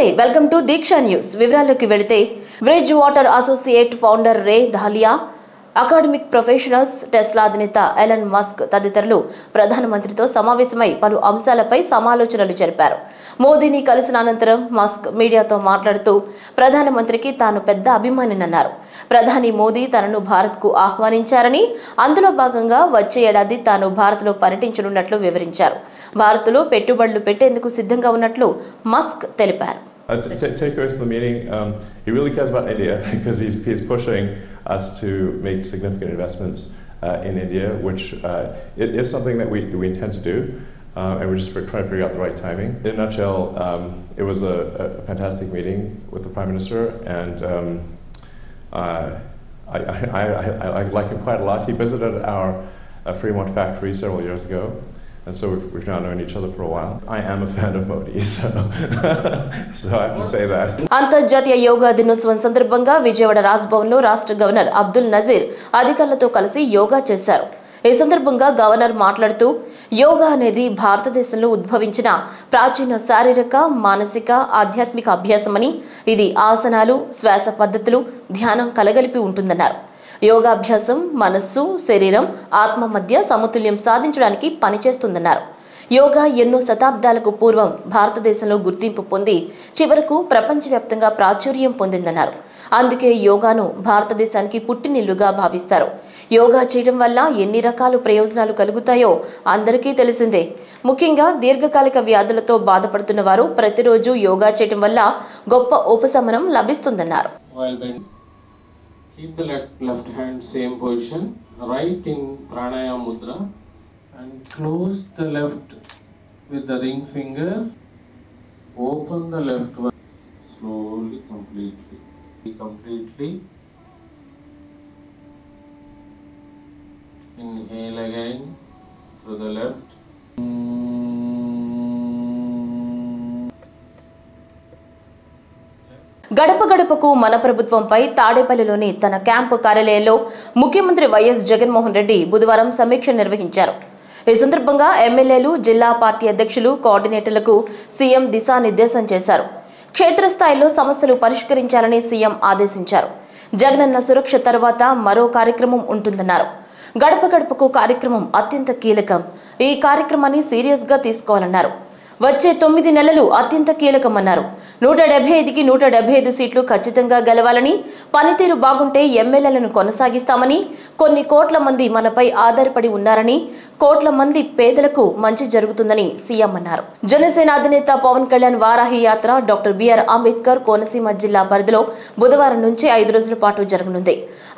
నమస్తే welcome to Deeksha news వివరాల్లోకి వెళితే బ్రిడ్జ్ వాటర్ అసోసియేట్ ఫౌండర్ రే ధాలియా అకాడమిక్ ప్రొఫెషనల్స్ టెస్లా అధినేత ఎలన్ మస్క్ తదితరులు ప్రధానమంత్రితో సమావేశమై పలు అంశాలపై సమాలోచనలు జరిపారు. మోదీని కలిసిన అనంతరం మస్క్ మీడియాతో మాట్లాడుతూ ప్రధానమంత్రికి తాను పెద్ద అభిమానినన్నారు. ప్రధాని మోదీ తనను భారత్కు ఆహ్వానించారని అందులో భాగంగా వచ్చే ఏడాది తాను భారత్లో పర్యటించనున్నట్లు వివరించారు. భారత్లో పెట్టుబడులు పెట్టేందుకు సిద్ధంగా ఉన్నట్లు మస్క్ తెలిపారు. Take away from the meeting, he really cares about India because he's pushing us to make significant investments in India, which it is something that we intend to do, and we're just trying to figure out the right timing. In a nutshell, it was a fantastic meeting with the Prime Minister, and I like him quite a lot. He visited our Fremont factory several years ago. And so we've now known each other for a while. I am a fan of Modi, so I have to say that. అంతర్జాతీయ యోగా దినోత్సవం సందర్భంగా విజయవాడ రాజ్భవన్లో రాష్ట్ర governor Abdul Nazir అధికారులతో కలిసి యోగా చేశారు. ఈ సందర్భంగా governor మాట్లాడుతూ యోగా అనేది భారతదేశంలో ఉద్భవించిన ప్రాచీన శారీరక, మానసిక, ఆధ్యాత్మిక అభ్యాసమని, ఇది ఆసనాలు, శ్వాస పద్ధతులు, ధ్యానం కలగలిపి ఉంటుందన్నారు. యోగాభ్యాసం మనస్సు, శరీరం, ఆత్మ మధ్య సమతుల్యం సాధించడానికి పనిచేస్తుందన్నారు. యోగా ఎన్నో శతాబ్దాలకు పూర్వం భారతదేశంలో గుర్తింపు పొంది చివరకు ప్రపంచవ్యాప్తంగా ప్రాచుర్యం పొందిందన్నారు. అందుకే యోగాను భారతదేశానికి పుట్టినిల్లుగా భావిస్తారు. యోగా చేయడం వల్ల ఎన్ని రకాల ప్రయోజనాలు కలుగుతాయో అందరికీ తెలిసిందే. ముఖ్యంగా దీర్ఘకాలిక వ్యాధులతో బాధపడుతున్న వారు ప్రతిరోజు యోగా చేయడం వల్ల గొప్ప ఉపశమనం లభిస్తుందన్నారు. Keep the left hand same position, right in pranayama mudra, and close the left with the ring finger. Open the left one slowly, completely. Inhale again through the left. గడప గడపకు మన ప్రభుత్వంపై తాడేపల్లిలోని తన క్యాంపు కార్యాలయంలో ముఖ్యమంత్రి వైఎస్ జగన్మోహన్ రెడ్డి బుధవారం సమీక్ష నిర్వహించారు. ఈ సందర్భంగా ఎమ్మెల్యేలు, జిల్లా పార్టీ అధ్యక్షులు, కోఆర్డినేటర్లకు సీఎం దిశానిర్దేశం చేశారు. క్షేత్రస్థాయిలో సమస్యలు పరిష్కరించాలని సీఎం ఆదేశించారు. జగనన్న సురక్ష తర్వాత మరో కార్యక్రమం ఉంటుందన్నారు. గడప గడపకు కార్యక్రమం అత్యంత కీలకం. ఈ కార్యక్రమాన్ని సీరియస్గా తీసుకోవాలన్నారు. వచ్చే 9 నెలలు అత్యంత కీలకమన్నారు. 175కి 175 సీట్లు ఖచ్చితంగా గెలవాలని, పనితీరు బాగుంటే ఎమ్మెల్యేలను కొనసాగిస్తామని, కొన్ని కోట్ల మంది మనపై ఆధారపడి ఉన్నారని, కోట్ల మంది పేదలకు మంచి జరుగుతుందని సీఎం అన్నారు. జనసేన అధినేత పవన్ కళ్యాణ్ వారాహి యాత్ర డాక్టర్ బిఆర్ అంబేద్కర్ కోనసీమ జిల్లా పరిధిలో బుధవారం నుంచి 5 రోజుల పాటు జరగనుంది.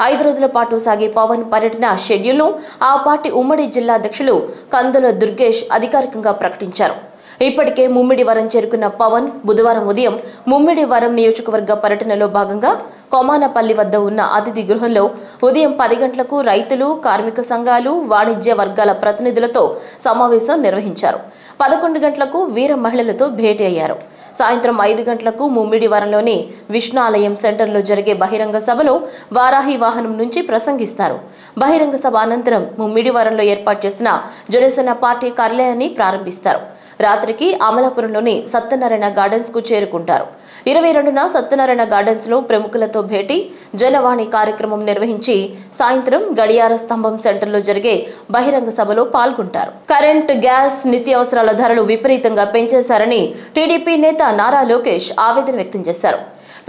5 రోజుల పాటు సాగే పవన్ పర్యటన షెడ్యూల్ను ఆ పార్టీ ఉమ్మడి జిల్లా అధ్యక్షులు కందుల దుర్గేష్ అధికారికంగా ప్రకటించారు. ఇప్పటికే ముమ్మిడివరం చేరుకున్న పవన్ బుధవారం ఉదయం ముమ్మిడివరం నియోజకవర్గ పర్యటనలో భాగంగా కొమానపల్లి వద్ద ఉన్న అతిథి గృహంలో ఉదయం 10 గంటలకు రైతులు, కార్మిక సంఘాలు, వాణిజ్య వర్గాల ప్రతినిధులతో సమావేశం నిర్వహించారు. 11 గంటలకు వీర మహిళలతో భేటీ అయ్యారు. సాయంత్రం 5 గంటలకు ముమ్మిడివరంలోని విష్ణాలయం సెంటర్లో జరిగే బహిరంగ సభలో వారాహి వాహనం నుంచి ప్రసంగిస్తారు. బహిరంగ సభ అనంతరం ముమ్మిడివరంలో ఏర్పాటు చేసిన జనసేన పార్టీ కార్యాలయాన్ని ప్రారంభిస్తారు. రాత్రికి అమలాపురంలోని సత్యనారాయణ గార్డెన్స్ కు చేరుకుంటారు. 22న సత్యనారాయణ గార్డెన్స్ లో ప్రముఖులతో భేటీ, జనవాణి కార్యక్రమం నిర్వహించి సాయంత్రం గడియార స్తంభం సెంటర్లో జరిగే బహిరంగ సభలో పాల్గొంటారు. కరెంట్, గ్యాస్, నిత్యావసరాల ధరలు విపరీతంగా పెంచేశారని టీడీపీ నేత నారా లోకేష్ ఆవేదన వ్యక్తం చేశారు.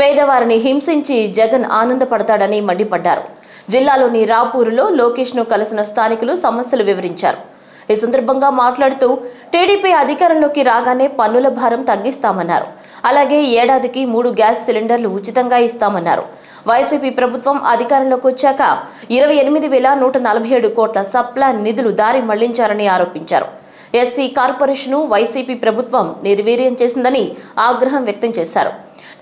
పేదవారిని హింసించి జగన్ ఆనందపడతాడని మండిపడ్డారు. జిల్లాలోని రాపూరులో లోకేష్ ను కలిసిన స్థానికులు సమస్యలు వివరించారు. ఈ సందర్భంగా మాట్లాడుతూ టీడీపీ అధికారంలోకి రాగానే పన్నుల భారం తగ్గిస్తామన్నారు. అలాగే ఏడాదికి 3 గ్యాస్ సిలిండర్లు ఉచితంగా ఇస్తామన్నారు. వైసీపీ ప్రభుత్వం అధికారంలోకి వచ్చాక 28,147 కోట్ల సప్లాన్ నిధులు దారి మళ్లించారని ఆరోపించారు. ఎస్సీ కార్పొరేషన్ను వైసీపీ ప్రభుత్వం నిర్వీర్యం చేసిందని ఆగ్రహం వ్యక్తం చేశారు.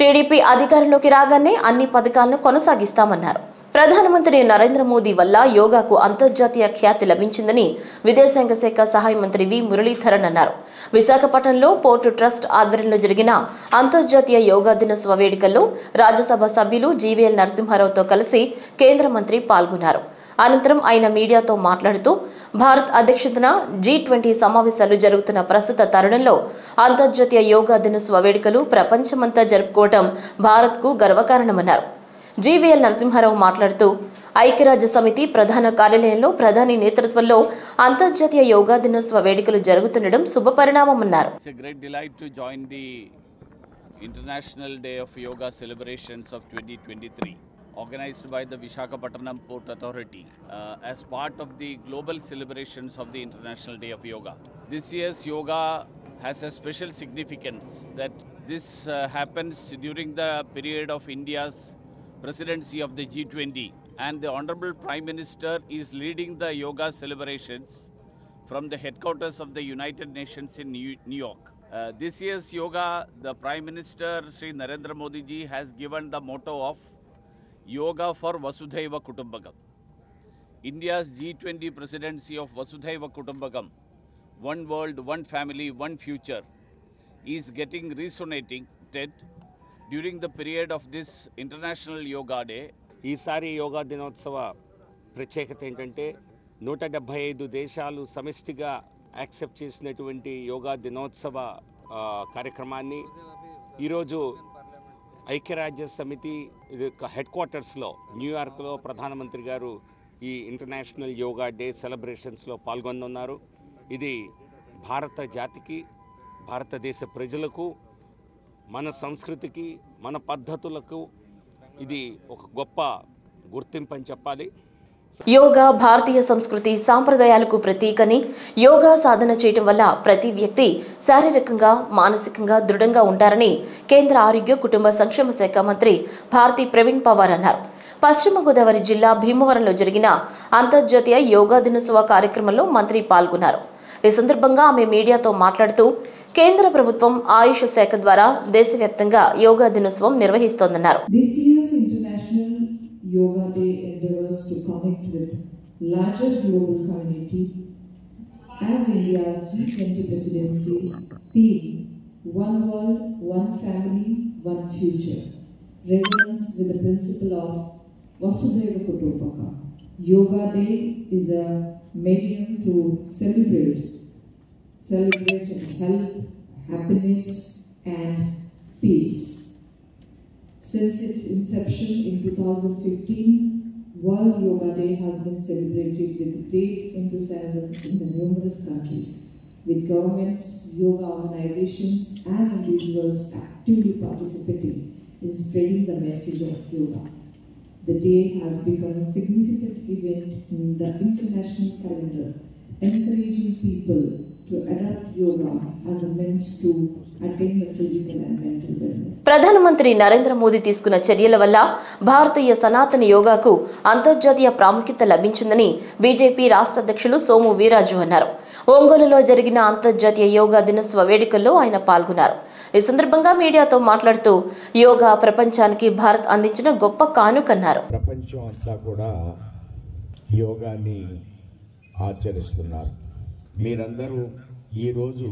టీడీపీ అధికారంలోకి రాగానే అన్ని పథకాలను కొనసాగిస్తామన్నారు. ప్రధానమంత్రి నరేంద్ర మోదీ వల్ల యోగాకు అంతర్జాతీయ ఖ్యాతి లభించిందని విదేశాంగ శాఖ సహాయ మంత్రి వి మురళీధరన్ అన్నారు. విశాఖపట్నంలో పోర్టు ట్రస్ట్ ఆధ్వర్యంలో జరిగిన అంతర్జాతీయ యోగా దినోత్సవ వేడుకల్లో రాజ్యసభ సభ్యులు జీవీఎల్ నరసింహారావుతో కలిసి కేంద్ర మంత్రి పాల్గొన్నారు. అనంతరం ఆయన మీడియాతో మాట్లాడుతూ భారత్ అధ్యక్షతన G20 సమావేశాలు జరుగుతున్న ప్రస్తుత తరుణంలో అంతర్జాతీయ యోగా దినోత్సవ వేడుకలు ప్రపంచమంతా జరుపుకోవడం భారత్కు గర్వకారణమన్నారు. జీవీఎల్ నరసింహారావు మాట్లాడుతూ ఐక్యరాజ్య సమితి ప్రధాన కార్యాలయంలో ప్రధాని నేతృత్వంలో అంతర్జాతీయ యోగా దినోత్సవ వేడుకలు జరుగుతుండడం శుభపరిణామమన్నారు. International Day of Yoga celebrations of 2023 organized by the Visakhapatnam Port Authority as part of the global celebrations of the International Day of Yoga. This year's yoga has a special significance that this happens during the period of India's presidency of the G20, and the Honorable Prime Minister is leading the yoga celebrations from the headquarters of the United Nations in New York. This year's yoga, the Prime Minister Shri Narendra Modi ji has given the motto of Yoga for Vasudhaiva Kutumbakam. India's G20 presidency of Vasudhaiva Kutumbakam, one world, one family, one future, is getting resonated during the period of this International Yoga Day. ఈసారి యోగా దినోత్సవ ప్రత్యేకత ఏంటంటే 175 దేశాలు సమిష్టిగా accept చేసినటువంటి యోగా దినోత్సవ కార్యక్రమాన్ని ఈరోజు ఐక్యరాజ్య సమితి హెడ్ క్వార్టర్స్లో న్యూయార్క్లో ప్రధానమంత్రి గారు ఈ ఇంటర్నేషనల్ యోగా డే సెలబ్రేషన్స్లో పాల్గొనున్నారు. ఇది భారత జాతికి, భారతదేశ ప్రజలకు, మన సంస్కృతికి, మన పద్ధతులకు ఇది ఒక గొప్ప గుర్తింపు అని చెప్పాలి. యోగా భారతీయ సంస్కృతి సాంప్రదాయాలకు ప్రతీకని, యోగా సాధన చేయటం వల్ల ప్రతి వ్యక్తి శారీరకంగా, మానసికంగా దృఢంగా ఉంటారని కేంద్ర ఆరోగ్య కుటుంబ సంక్షేమ శాఖ మంత్రి భారతి ప్రవీణ్ పవార్ అన్నారు. పశ్చిమ గోదావరి జిల్లా భీమవరంలో జరిగిన అంతర్జాతీయ యోగా దినోత్సవ కార్యక్రమంలో మంత్రి పాల్గొన్నారు. ఈ సందర్భంగా ఆమె మీడియాతో మాట్లాడుతూ కేంద్ర ప్రభుత్వం ఆయుష్ శాఖ ద్వారా దేశవ్యాప్తంగా యోగా దినోత్సవం నిర్వహిస్తోందన్నారు. Yoga Day endeavors to connect with larger global community as India's G20 presidency theme One World, One Family, One Future resonates with the principle of Vasudhaiva Kutumbakam. Yoga Day is a medium to celebrate health, happiness and peace. Since its inception in 2015, World Yoga Day has been celebrated with great enthusiasm in the numerous countries, with governments, yoga organizations and individuals actively participating in spreading the message of yoga. The day has become a significant event in the international calendar, encouraging people to adopt yoga as a means to attain the physical and mental wellness. ప్రధానమంత్రి నరేంద్ర మోదీ తీసుకున్న చర్యల వల్ల భారతీయ సనాతన యోగాకు అంతర్జాతీయ ప్రాముఖ్యత లభించిందని BJP రాష్ట్ర అధ్యక్షులు సోము వీరాజు అన్నారు. ఒంగోలులో జరిగిన అంతర్జాతీయ యోగా దినోత్సవ వేడుకల్లో ఆయన పాల్గొన్నారు. ఈ సందర్భంగా మీడియాతో మాట్లాడుతూ యోగా ప్రపంచానికి భారత్ అందించిన గొప్ప కానుకన్నారు. ప్రపంచం అంతా కూడా యోగాని ఆచరిస్తున్నారు. మీరందరూ ఈరోజు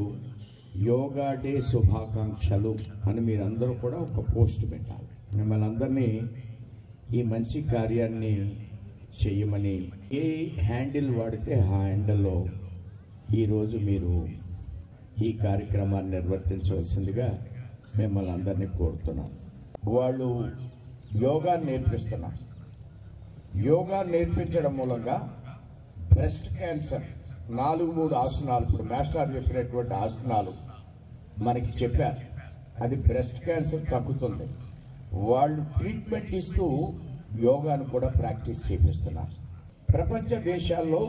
యోగా డే శుభాకాంక్షలు అని మీరందరూ కూడా ఒక పోస్ట్ పెట్టాలి. మిమ్మల్ని అందరినీ ఈ మంచి కార్యాన్ని చేయమని ఏ హ్యాండిల్ వాడితే ఆ హ్యాండిల్లో ఈరోజు మీరు ఈ కార్యక్రమాన్ని నిర్వర్తించవలసిందిగా మిమ్మల్ని అందరినీ కోరుతున్నాను. వాళ్ళు యోగా నేర్పిస్తున్నారు. యోగా నేర్పించడం మూలంగా బ్రెస్ట్ క్యాన్సర్ 4-3 ఆసనాలు, ఇప్పుడు మాస్టర్ చెప్పినటువంటి ఆసనాలు మనకి చెప్పారు. అది బ్రెస్ట్ క్యాన్సర్ తగ్గుతుంది. వాళ్ళు ట్రీట్మెంట్ ఇస్తూ యోగాను కూడా ప్రాక్టీస్ చేపిస్తున్నారు. ప్రపంచ దేశాల్లో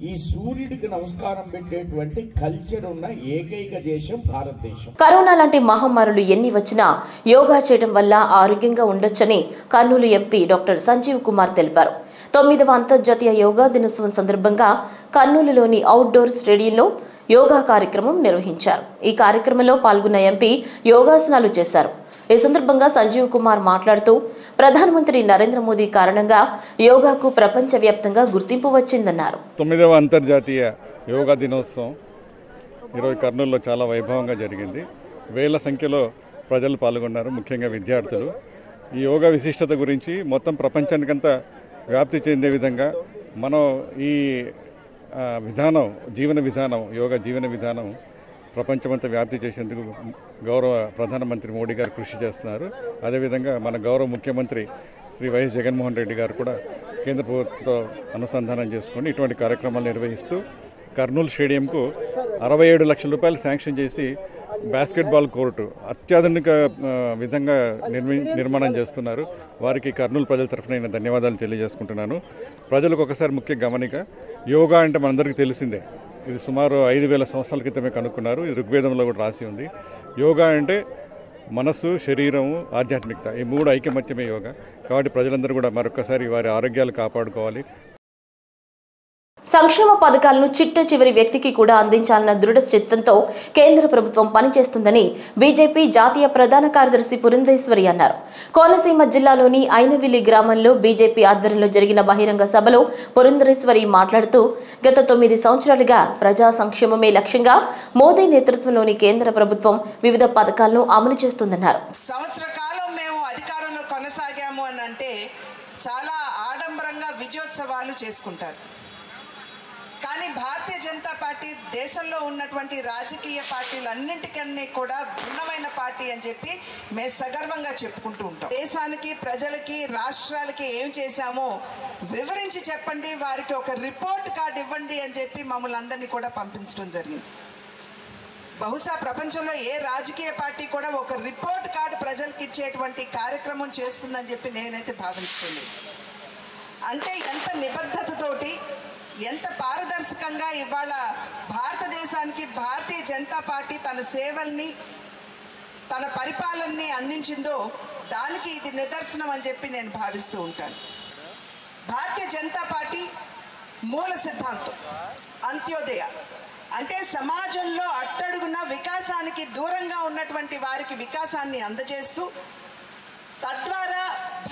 ఈ సూర్యుడికి నమస్కారం పెట్టేటువంటి కల్చర్ ఉన్న ఏకైక దేశం భారతదేశం. కరోనా లాంటి మహమ్మారులు ఎన్ని వచ్చినా యోగా చేయడం వల్ల ఆరోగ్యంగా ఉండొచ్చని కర్నూలు ఎంపీ డాక్టర్ సంజీవ్ కుమార్ తెలిపారు. 9వ అంతర్జాతీయ యోగా దినోత్సవం సందర్భంగా కర్నూలులోని అవుట్డోర్ స్టేడియంలో యోగా కార్యక్రమం నిర్వహించారు. ఈ కార్యక్రమంలో పాల్గొన్న ఎంపీ యోగాసనాలు చేశారు. ఈ సందర్భంగా సంజీవ్ కుమార్ మాట్లాడుతూ ప్రధానమంత్రి నరేంద్ర మోదీ కారణంగా యోగాకు ప్రపంచవ్యాప్తంగా గుర్తింపు వచ్చిందన్నారు. 9వ అంతర్జాతీయ యోగా దినోత్సవం ఈరోజు కర్నూలులో చాలా వైభవంగా జరిగింది. వేల సంఖ్యలో ప్రజలు పాల్గొన్నారు, ముఖ్యంగా విద్యార్థులు. ఈ యోగా విశిష్టత గురించి మొత్తం ప్రపంచానికంతా వ్యాప్తి చెందే విధంగా మనం ఈ విధానం యోగా జీవన విధానం ప్రపంచమంతా వ్యాప్తి చేసేందుకు గౌరవ ప్రధానమంత్రి మోడీ గారు కృషి చేస్తున్నారు. అదేవిధంగా మన గౌరవ ముఖ్యమంత్రి శ్రీ వైఎస్ జగన్మోహన్ రెడ్డి గారు కూడా కేంద్ర ప్రభుత్వంతో అనుసంధానం చేసుకొని ఇటువంటి కార్యక్రమాలు నిర్వహిస్తూ కర్నూలు స్టేడియంకు 67 లక్షల రూపాయలు శాంక్షన్ చేసి బాస్కెట్బాల్ కోర్టు అత్యాధునిక విధంగా నిర్మాణం చేస్తున్నారు. వారికి కర్నూలు ప్రజల తరఫున నేను ధన్యవాదాలు తెలియజేసుకుంటున్నాను. ప్రజలకు ఒకసారి ముఖ్య గమనిక, యోగా అంటే మనందరికీ తెలిసిందే. ఇది సుమారు 5000 సంవత్సరాల క్రితమే కనుక్కున్నారు. ఇది ఋగ్వేదంలో కూడా రాసి ఉంది. యోగా అంటే మనసు, శరీరము, ఆధ్యాత్మికత, ఈ 3 ఐకమత్యమే యోగా. కాబట్టి ప్రజలందరూ కూడా మరొకసారి వారి ఆరోగ్యాలు కాపాడుకోవాలి. సంక్షేమ పథకాలను చిట్ట చివరి వ్యక్తికి కూడా అందించాలన్న దృఢ చిత్తంతో కేంద్ర ప్రభుత్వం పనిచేస్తుందని బీజేపీ జాతీయ ప్రధాన కార్యదర్శి పురంధేశ్వరి అన్నారు. కోనసీమ జిల్లాలోని ఐనవిల్లి గ్రామంలో బీజేపీ ఆధ్వర్యంలో జరిగిన బహిరంగ సభలో పురంధేశ్వరి మాట్లాడుతూ గత 9 సంవత్సరాలుగా ప్రజా సంక్షేమమే లక్ష్యంగా మోదీ నేతృత్వంలోని కేంద్ర ప్రభుత్వం వివిధ పథకాలను అమలు చేస్తుందన్నారు. సంవత్సర కాలం మేము అధికారంలో కొనసాగాము అని అంటే చాలా ఆడంబరంగా విజయోత్సవాలు చేసుకుంటారు. కానీ భారతీయ జనతా పార్టీ దేశంలో ఉన్నటువంటి రాజకీయ పార్టీలన్నింటికన్నా కూడా భిన్నమైన పార్టీ అని చెప్పి మేము సగర్వంగా చెప్పుకుంటూ ఉంటాం. దేశానికి, ప్రజలకి, రాష్ట్రాలకి ఏం చేశామో వివరించి చెప్పండి, వారికి ఒక రిపోర్ట్ కార్డు ఇవ్వండి అని చెప్పి మమ్మల్ని అందరినీ కూడా పంపించడం జరిగింది. బహుశా ప్రపంచంలో ఏ రాజకీయ పార్టీ కూడా ఒక రిపోర్ట్ కార్డు ప్రజలకు ఇచ్చేటువంటి కార్యక్రమం చేస్తుందని చెప్పి నేనైతే భావించలేదు. అంటే ఎంత నిబద్ధతతోటి, ఎంత పారదర్శకంగా ఇవాళ భారతదేశానికి భారతీయ జనతా పార్టీ తన సేవల్ని, తన పరిపాలనని అందించిందో దానికి ఇది నిదర్శనం అని చెప్పి నేను భావిస్తూ ఉంటాను. భారతీయ జనతా పార్టీ మూల సిద్ధాంతం అంత్యోదయ, అంటే సమాజంలో అట్టడుగున వికాసానికి దూరంగా ఉన్నటువంటి వారికి వికాసాన్ని అందజేస్తూ తద్వారా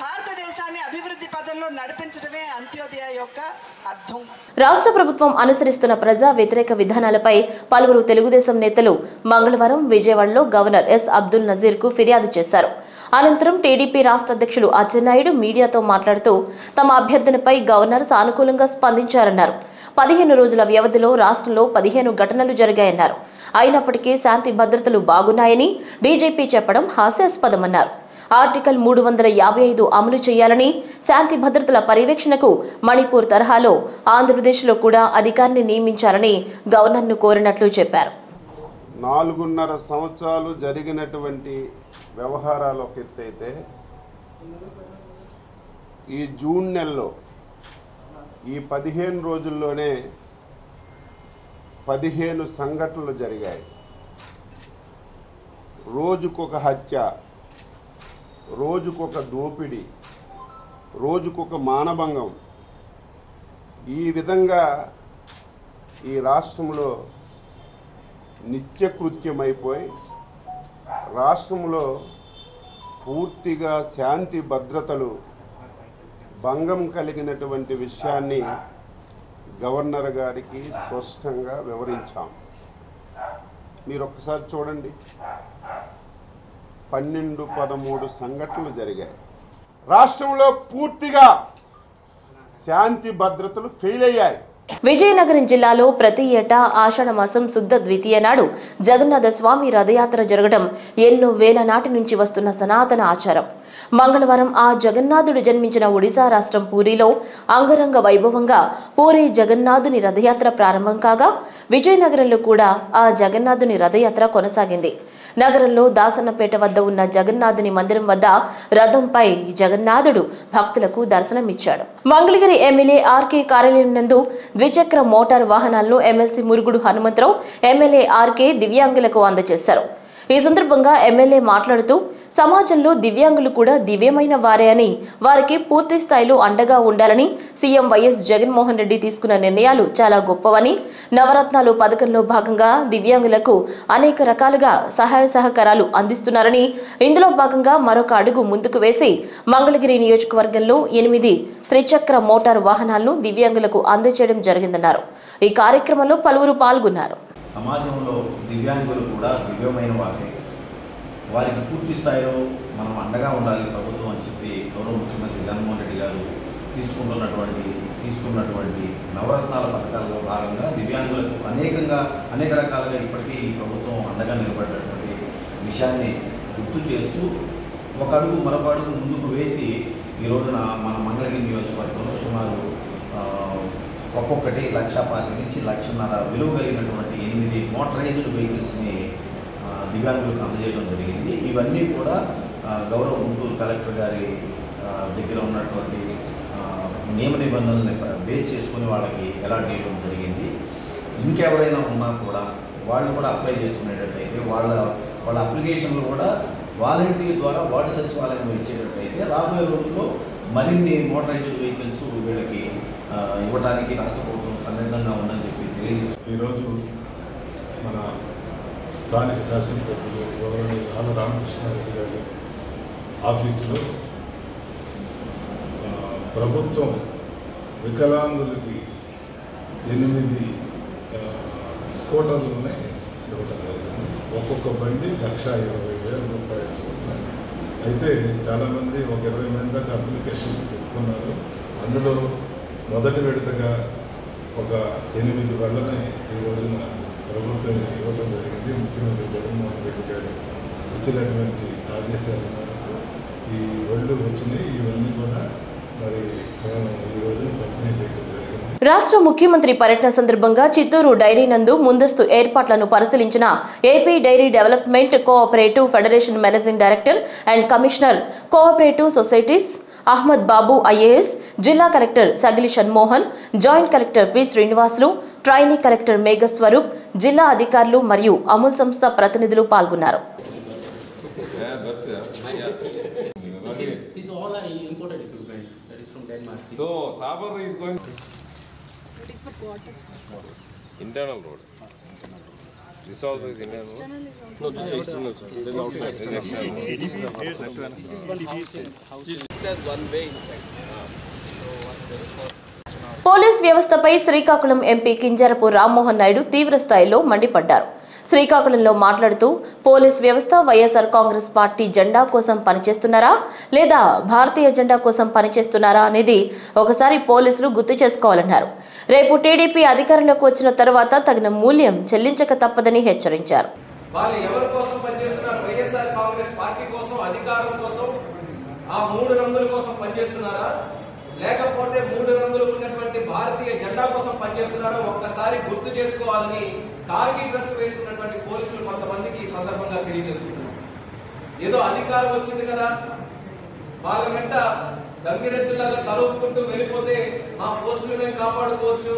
భారతదేశాన్ని అభివృద్ధి పదంలో నడిపించడమే అంత్యోదయ యొక్క అర్థం. రాష్ట్ర ప్రభుత్వం అనుసరిస్తున్న ప్రజా వ్యతిరేక విధానాలపై పలువురు తెలుగుదేశం నేతలు మంగళవారం విజయవాడలో గవర్నర్ ఎస్ అబ్దుల్ నజీర్ కు ఫిర్యాదు చేశారు. అనంతరం టీడీపీ రాష్ట్ర అధ్యక్షులు అచ్చెన్నాయుడు మీడియాతో మాట్లాడుతూ తమ అభ్యర్థనపై గవర్నర్ సానుకూలంగా స్పందించారన్నారు. 15 రోజుల వ్యవధిలో రాష్ట్రంలో 15 ఘటనలు జరిగాయన్నారు. అయినప్పటికీ శాంతి భద్రతలు బాగున్నాయని డీజీపీ చెప్పడం హాస్యాస్పదమన్నారు. ఆర్టికల్ 355 అమలు చేయాలని, శాంతి భద్రతల పర్యవేక్షణకు మణిపూర్ తరహాలో ఆంధ్రప్రదేశ్లో కూడా అధికారిని నియమించాలని గవర్నర్ను కోరినట్లు చెప్పారు. 4.5 సంవత్సరాలు జరిగినటువంటి వ్యవహారాలు ఒక ఎత్తైతే, ఈ జూన్ నెలలో ఈ 15 రోజుల్లోనే 15 సంఘటనలు జరిగాయి. రోజుకొక హత్య, రోజుకొక దోపిడీ, రోజుకొక మానభంగం. ఈ విధంగా ఈ రాష్ట్రంలో నిత్యకృత్యమైపోయి రాష్ట్రంలో పూర్తిగా శాంతి భద్రతలు భంగం కలిగినటువంటి విషయాన్ని గవర్నర్ గారికి స్పష్టంగా వివరించాం. మీరు ఒక్కసారి చూడండి, 12-13 సంఘటనలు జరిగాయి. రాష్ట్రంలో పూర్తిగా శాంతి భద్రతలు ఫెయిల్ అయ్యాయి. విజయనగరం జిల్లాలో ప్రతి ఏటా ఆషాఢ మాసం శుద్ధ ద్వితీయ నాడు జగన్నాథ స్వామి రథయాత్ర జరగడం ఎన్నో వేల నాటి నుంచి వస్తున్న సనాతన ఆచారం. మంగళవారం ఆ జగన్నాథుడు జన్మించిన ఒడిశా రాష్ట్రం పూరిలో అంగరంగ వైభవంగా పూరి జగన్నాథుని రథయాత్ర ప్రారంభం కాగా విజయనగరంలో కూడా ఆ జగన్నాథుని రథయాత్ర కొనసాగింది. నగరంలో దాసన్నపేట వద్ద ఉన్న జగన్నాథుని మందిరం వద్ద రథంపై జగన్నాథుడు భక్తులకు దర్శనమిచ్చాడు. మంగళగిరి ఎమ్మెల్యే ఆర్కే కార్యాలయం నందు ద్విచక్ర మోటార్ వాహనాలను MLC Murugudu Hanumantha Rao, MLA RK దివ్యాంగులకు అందజేశారు. ఈ సందర్భంగా ఎమ్మెల్యే మాట్లాడుతూ సమాజంలో దివ్యాంగులు కూడా దివ్యమైన వారే అని, వారికి పూర్తి స్థాయిలో అండగా ఉండాలని, సీఎం వైఎస్ జగన్మోహన్ రెడ్డి తీసుకున్న నిర్ణయాలు చాలా గొప్పవని, నవరత్నాలు పథకంలో భాగంగా దివ్యాంగులకు అనేక రకాలుగా సహాయ సహకారాలు అందిస్తున్నారని, ఇందులో భాగంగా మరొక అడుగు ముందుకు వేసి మంగళగిరి నియోజకవర్గంలో 8 త్రిచక్ర మోటార్ వాహనాలను దివ్యాంగులకు అందజేయడం జరిగిందన్నారు. ఈ కార్యక్రమంలో పలువురు పాల్గొన్నారు. సమాజంలో దివ్యాంగులు కూడా దివ్యమైన వారే, వారికి పూర్తి స్థాయిలో మనం అండగా ఉండాలి ప్రభుత్వం అని చెప్పి గౌరవ ముఖ్యమంత్రి జగన్మోహన్ రెడ్డి గారు తీసుకున్నటువంటి నవరత్నాల పథకాల్లో భాగంగా దివ్యాంగులకు అనేక రకాలుగా ఇప్పటికీ ఈ ప్రభుత్వం అండగా నిలబడినటువంటి విషయాన్ని గుర్తు చేస్తూ ఒక అడుగు మరొక అడుగు ముందుకు వేసి ఈ రోజున మన మంగళగిరి నియోజకవర్గంలో సుమారు ఒక్కొక్కటి 1,25,000 నుంచి 1,00,000 విలువ కలిగినటువంటి 8 మోటరైజ్డ్ వెహికల్స్ని దివ్యాంగులకు అందజేయడం జరిగింది. ఇవన్నీ కూడా గౌరవ గుంటూరు కలెక్టర్ గారి దగ్గర ఉన్నటువంటి నియమ నిబంధనల్ని బేస్ చేసుకుని వాళ్ళకి అలాట్ చేయడం జరిగింది. ఇంకెవరైనా ఉన్నా కూడా వాళ్ళు కూడా అప్లై చేసుకునేటట్టయితే వాళ్ళ అప్లికేషన్లు కూడా వాలంటీర్ ద్వారా వార్డు సచివాలయంలో ఇచ్చేటట్టయితే రాబోయే రోజుల్లో మరిన్ని మోటరైజ్డ్ వెహికల్స్ వీళ్ళకి ఇవ్వడానికి రాష్ట్ర ప్రభుత్వం సన్నద్ధంగా ఉందని చెప్పి తెలియజేస్తుంది. ఈరోజు మన స్థానిక శాసనసభ్యులు గౌరవనీయ ఆన రామకృష్ణారెడ్డి గారి ఆఫీసులో ప్రభుత్వం వికలాంగులకి 8 స్కూటర్లని ఇవ్వడం జరిగింది. ఒక్కొక్క బండి 1,20,000 రూపాయలు చొప్పున. అయితే చాలామంది ఒక 20 మంది దాకా అప్లికేషన్స్ పెట్టుకున్నారు. అందులో మొదటి విడతగా ఒక 8 బళ్ళని ఈ రోజున ప్రభుత్వం ఇవ్వడం జరిగింది. ముఖ్యమంత్రి జగన్మోహన్ రెడ్డి గారు ఇచ్చినటువంటి ఆదేశాల మేరకు ఈ బళ్ళు వచ్చినాయి. ఇవన్నీ కూడా మరి మేము ఈ రోజున పంపిణీ చేయడం జరిగింది. రాష్ట్ర ముఖ్యమంత్రి పర్యటన సందర్భంగా చిత్తూరు డైరీ నందు ముందస్తు ఏర్పాట్లను పరిశీలించిన AP dairy development cooperative federation managing director and commissioner cooperative societies Ahmed Babu IAS, జిల్లా collector Sagili Shanmohan, joint collector P Srinivasulu, trainee collector Meghaswaroop, జిల్లా అధికారులు మరియు అమూల్ సంస్థ ప్రతినిధులు పాల్గొన్నారు. So Sabar is going. It is for quarters. Internal road. This also is internal road. No, this is external. This is outside. This is external. This is one house. It has one way inside. Police వ్యవస్థపై Srikakulam MP Kinjarapu Rammohan Naidu తీవ్ర స్థాయిలో మండిపడ్డారు. శ్రీకాకుళంలో మాట్లాడుతూ police వ్యవస్థ YSR Congress party జెండా కోసం పనిచేస్తున్నారా లేదా భారతీయ జెండా కోసం పనిచేస్తున్నారా అనేది ఒకసారి పోలీసులు గుర్తు చేసుకోవాలన్నారు. రేపు టీడీపీ అధికారంలోకి వచ్చిన తర్వాత తగిన మూల్యం చెల్లించక తప్పదని హెచ్చరించారు. వాళ్ళు ఎవరి కోసం పనిచేస్తున్నారు? వైఎస్ఆర్ కాంగ్రెస్ పార్టీ కోసం, అధికారం కోసం, ఆ 3 రంగుల కోసం పనిచేస్తున్నారా లేకపోతే 3 రంగులు ఉన్నటువంటి భారతీయ జెండా కోసం పనిచేస్తున్నారో ఒక్కసారి గుర్తు చేసుకోవాలని కార్కి డ్రెస్ వేసుకున్నటువంటి పోలీసులు కొంతమందికి ఈ సందర్భంగా తెలియజేసుకుంటున్నారు. ఏదో అధికారం వచ్చింది కదా వాళ్ళ వెంట గంగిరెద్దులాగా తలొప్పుకుంటూ వెళ్ళిపోతే మా పోస్టులు మేము కాపాడుకోవచ్చు,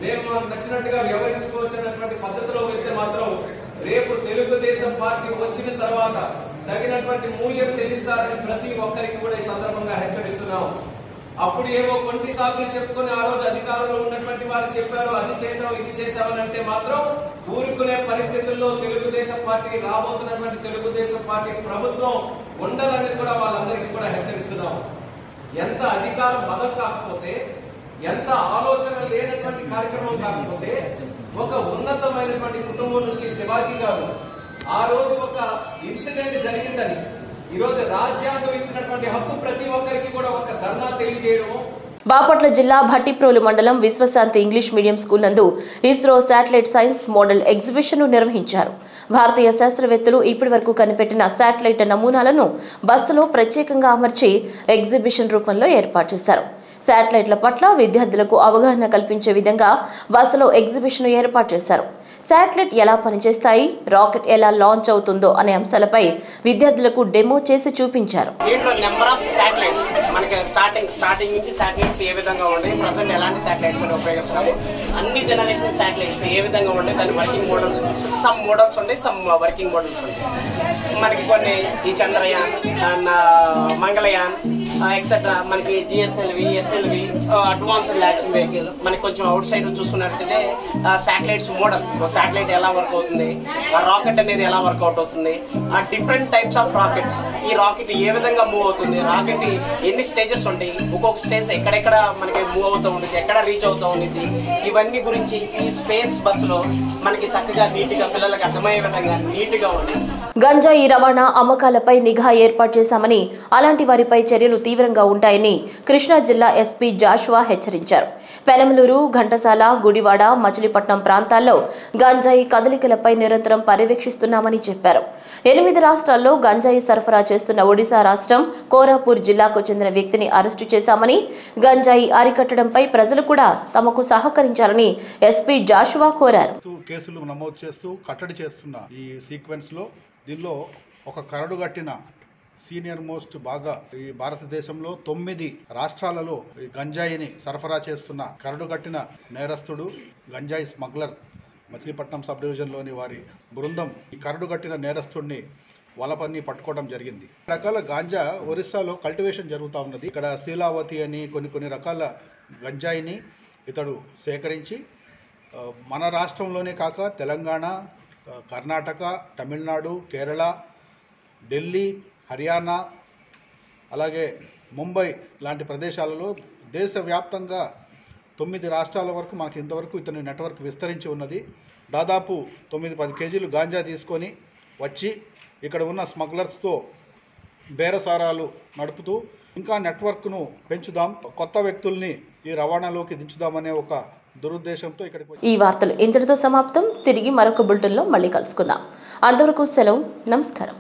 మేము నచ్చినట్టుగా వ్యవహరించుకోవచ్చు అన్నటువంటి పద్ధతిలో వెళ్తే మాత్రం రేపు తెలుగుదేశం పార్టీ వచ్చిన తర్వాత తగినటువంటి మూల్యం చెల్లిస్తారని ప్రతి ఒక్కరికి కూడా ఈ సందర్భంగా హెచ్చరిస్తున్నాం. అప్పుడు ఏవో కొన్ని సాకులు చెప్పుకొని ఆ రోజు అధికారంలో ఉన్నటువంటి వారు చెప్పారు అది చేసాం ఇది చేసామని అంటే మాత్రం ఊరుకునే పరిస్థితుల్లో తెలుగుదేశం పార్టీ రాబోతున్నటువంటి తెలుగుదేశం పార్టీ ప్రభుత్వం ఉండదనేది కూడా వాళ్ళందరికీ కూడా హెచ్చరిస్తున్నాం. ఎంత అధికారం మదం కాకపోతే, ఎంత ఆలోచన లేనటువంటి కార్యక్రమం కాకపోతే, ఒక ఉన్నతమైనటువంటి కుటుంబం నుంచి శివాజీ గారు ఆ రోజు ఒక ఇన్సిడెంట్ జరిగిందని ఈరోజు రాజ్యాంగం ఇచ్చినటువంటి హక్కు ప్రతి ఒక్కరికి కూడా ఒక ధర్నా తెలియజేయడము. బాపట్ల జిల్లా భట్టిప్రోలు మండలం విశ్వశాంతి ఇంగ్లీష్ మీడియం స్కూల్ నందు ISRO satellite science model exhibition నిర్వహించారు. భారతీయ శాస్త్రవేత్తలు ఇప్పటివరకు కనిపెట్టిన శాటిలైట్ నమూనాలను బస్సులో ప్రత్యేకంగా అమర్చి ఎగ్జిబిషన్ రూపంలో ఏర్పాటు చేశారు. శాటిలైట్ల పట్ల విద్యార్థులకు అవగాహన కల్పించే విధంగా బస్సులో ఎగ్జిబిషన్ ఏర్పాటు చేశారు. శాటిలైట్ ఎలా పనిచేస్తాయి, రాకెట్ ఎలా లాంచ్ అవుతుందో అనే అంశాలపై విద్యార్థులకు డెమో చేసి చూపించారు. దీంట్లో నెంబర్ ఆఫ్ శాటిలైట్స్ మనకి స్టార్టింగ్ నుంచి శాటిలైట్స్ ఏ విధంగా ఉంటాయి, ప్రజెంట్ ఎలాంటి శాటిలైట్స్ ఉపయోగిస్తున్నాము, అన్ని జనరేషన్ శాటిలైట్స్ ఏ విధంగా ఉంటాయి, దాని వర్కింగ్ మోడల్స్, సమ్ మోడల్స్ ఉంటాయి, సమ్ వర్కింగ్ మోడల్స్ ఉంటాయి. మనకి కొన్ని ఈ చంద్రయాన్, మంగళయాన్ ఎక్సెట్రా, మనకి GSLV, SLV, advanced action vehicle. మనకి కొంచెం అవుట్ సైడ్ చూసుకున్నట్టయితే శాటిలైట్స్ మోడల్, శాటిలైట్ ఎలా వర్క్ అవుతుంది, ఆ రాకెట్ అనేది ఎలా వర్కౌట్ అవుతుంది, ఆ డిఫరెంట్ టైప్స్ ఆఫ్ రాకెట్స్, ఈ రాకెట్ ఏ విధంగా మూవ్ అవుతుంది, రాకెట్ ఎన్ని స్టేజెస్ ఉంటాయి, ఒక్కొక్క స్టేజ్ ఎక్కడెక్కడ మనకి మూవ్ అవుతూ ఉంటుంది, ఎక్కడ రీచ్ అవుతూ ఉంటుంది, ఇవన్నీ గురించి ఈ స్పేస్ బస్సులో మనకి చక్కగా నీట్గా పిల్లలకు అర్థమయ్యే విధంగా నీట్గా ఉంది. గంజాయి రవాణా అమ్మకాలపై నిఘా ఏర్పాటు చేశామని, అలాంటి వారిపై చర్యలు తీవ్రంగా ఉంటాయని కృష్ణా జిల్లా ఎస్పీ జాషువా హెచ్చరించారు. పెనమలూరు, ఘంటసాల, గుడివాడ, మచిలీపట్నం ప్రాంతాల్లో గంజాయి కదలికలపై నిరంతరం పర్యవేక్షిస్తున్నామని చెప్పారు. 8 రాష్ట్రాల్లో గంజాయి సరఫరా చేస్తున్న ఒడిశా రాష్ట్రం కోరాపూర్ జిల్లాకు చెందిన వ్యక్తిని అరెస్టు చేశామని, గంజాయి అరికట్టడంపై ప్రజలు కూడా తమకు సహకరించాలని ఎస్పీ జాషువా కోరారు. కేసులు నమోదు చేస్తూ కట్టడి చేస్తున్న ఈ సీక్వెన్స్ లో దీనిలో ఒక కరడుగట్టిన సీనియర్ మోస్ట్ బాగా ఈ భారతదేశంలో 9 రాష్ట్రాలలో ఈ గంజాయిని సరఫరా చేస్తున్న కరడుగట్టిన నేరస్తుడు, గంజాయి స్మగ్లర్ మచిలీపట్నం సబ్ డివిజన్లోని వారి బృందం ఈ కరడుగట్టిన నేరస్తుడిని వలపన్ని పట్టుకోవడం జరిగింది. రకాల గాంజా ఒరిస్సాలో కల్టివేషన్ జరుగుతూ ఉన్నది. ఇక్కడ శీలావతి అని కొన్ని రకాల గంజాయిని ఇతడు సేకరించి మన రాష్ట్రంలోనే కాక తెలంగాణ, కర్ణాటక, తమిళనాడు, కేరళ, ఢిల్లీ, హర్యానా, అలాగే ముంబై లాంటి ప్రదేశాలలో దేశవ్యాప్తంగా 9 రాష్ట్రాల వరకు మనకి ఇంతవరకు ఇతని నెట్వర్క్ విస్తరించి ఉన్నది. దాదాపు 9-10 కేజీలు గాంజా తీసుకొని వచ్చి ఇక్కడ ఉన్న స్మగ్లర్స్తో బేరసారాలు నడుపుతూ ఇంకా నెట్వర్క్ను పెంచుదాం, కొత్త వ్యక్తుల్ని ఈ రవాణాలోకి దించుదామనే ఒక దురుద్దేశంతో ఇక్కడికి. ఈ వార్తలు ఇంతటితో సమాప్తం. తిరిగి మరొక బులెటిన్లో మళ్ళీ కలుసుకుందాం. అంతవరకు సెలవు. నమస్కారం.